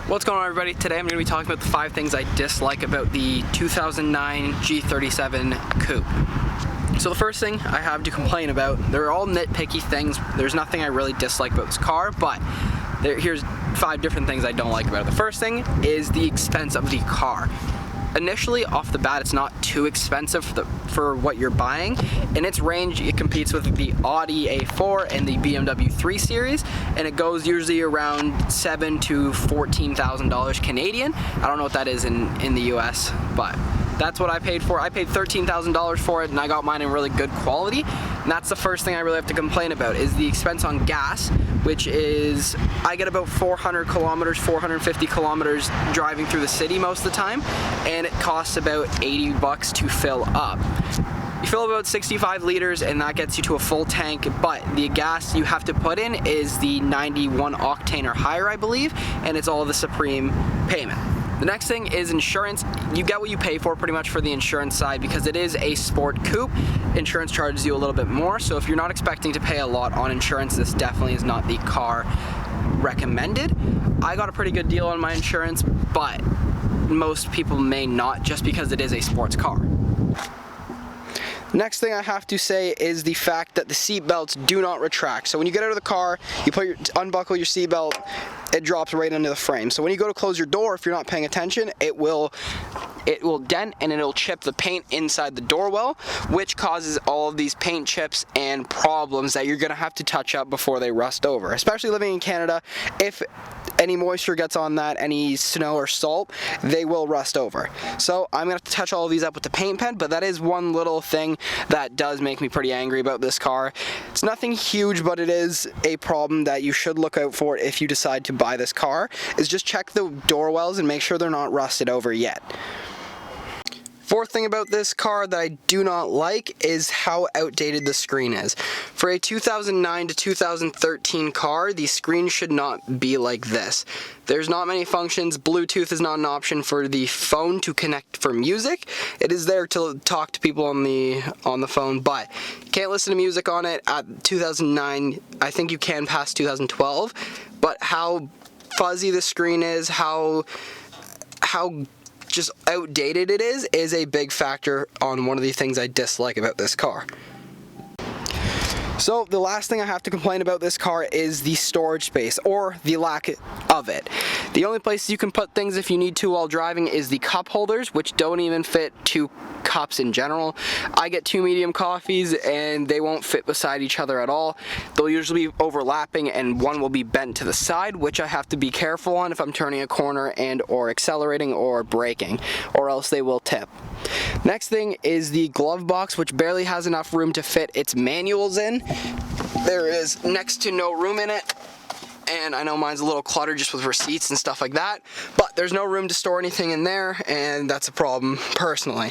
What's going on, everybody? Today I'm going to be talking about the 5 things I dislike about the 2009 G37 Coupe. So the first thing I have to complain about, they're all nitpicky things. There's nothing I really dislike about this car, but here's 5 different things I don't like about it. The first thing is the expense of the car. Initially, off the bat, it's not too expensive for what you're buying. In its range, it competes with the Audi A4 and the BMW 3 Series, and it goes usually around $7,000 to $14,000 Canadian. I don't know what that is in the US, but that's what I paid for. I paid $13,000 for it, and I got mine in really good quality. And that's the first thing I really have to complain about, is the expense on gas, which is, I get about 400 kilometers, 450 kilometers driving through the city most of the time, and it costs about 80 bucks to fill up. You fill about 65 liters and that gets you to a full tank, but the gas you have to put in is the 91 octane or higher, I believe, and it's all the Supreme payment. The next thing is insurance. You get what you pay for pretty much for the insurance side, because it is a sport coupe. Insurance charges you a little bit more, so if you're not expecting to pay a lot on insurance, this definitely is not the car recommended. I got a pretty good deal on my insurance, but most people may not, just because it is a sports car. Next thing I have to say is the fact that the seat belts do not retract. So when you get out of the car, you unbuckle your seat belt, it drops right into the frame. So when you go to close your door, if you're not paying attention, it will dent and it'll chip the paint inside the door well, which causes all of these paint chips and problems that you're gonna have to touch up before they rust over. Especially living in Canada, if any moisture gets on that, any snow or salt, they will rust over. So I'm gonna have to touch all of these up with the paint pen, but that is one little thing that does make me pretty angry about this car. It's nothing huge, but it is a problem that you should look out for if you decide to buy this car, is just check the door wells and make sure they're not rusted over yet. Fourth thing about this car that I do not like is how outdated the screen is. For a 2009 to 2013 car, the screen should not be like this. There's not many functions. Bluetooth is not an option for the phone to connect for music. It is there to talk to people on the phone, but you can't listen to music on it. At 2009, I think you can past 2012, but how fuzzy the screen is, how just outdated it is a big factor on one of the things I dislike about this car. So the last thing I have to complain about this car is the storage space, or the lack of it. The only place you can put things if you need to while driving is the cup holders, which don't even fit 2 cups in general. I get 2 medium coffees and they won't fit beside each other at all. They'll usually be overlapping and one will be bent to the side, which I have to be careful on if I'm turning a corner and or accelerating or braking, or else they will tip. Next thing is the glove box, which barely has enough room to fit its manuals in. There is next to no room in it, and I know mine's a little cluttered just with receipts and stuff like that, but there's no room to store anything in there, and that's a problem personally.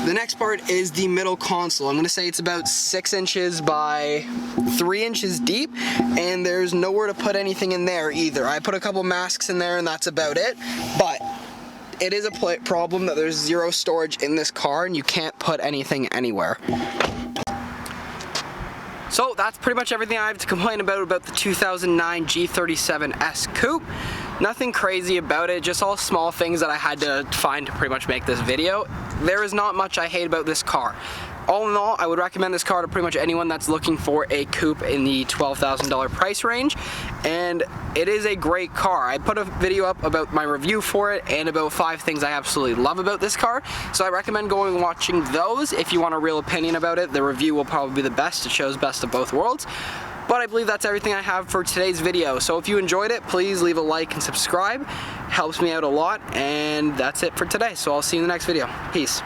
The next part is the middle console. I'm going to say it's about 6 inches by 3 inches deep, and there's nowhere to put anything in there either. I put a couple masks in there and that's about it, but it is a problem that there's 0 storage in this car and you can't put anything anywhere. So that's pretty much everything I have to complain about the 2009 G37s Coupe. Nothing crazy about it, just all small things that I had to find to pretty much make this video. There is not much I hate about this car. All in all, I would recommend this car to pretty much anyone that's looking for a coupe in the $12,000 price range, and it is a great car. I put a video up about my review for it and about 5 things I absolutely love about this car, so I recommend going and watching those if you want a real opinion about it. The review will probably be the best. It shows best of both worlds. But I believe that's everything I have for today's video. So if you enjoyed it, please leave a like and subscribe. Helps me out a lot, and that's it for today. So I'll see you in the next video. Peace.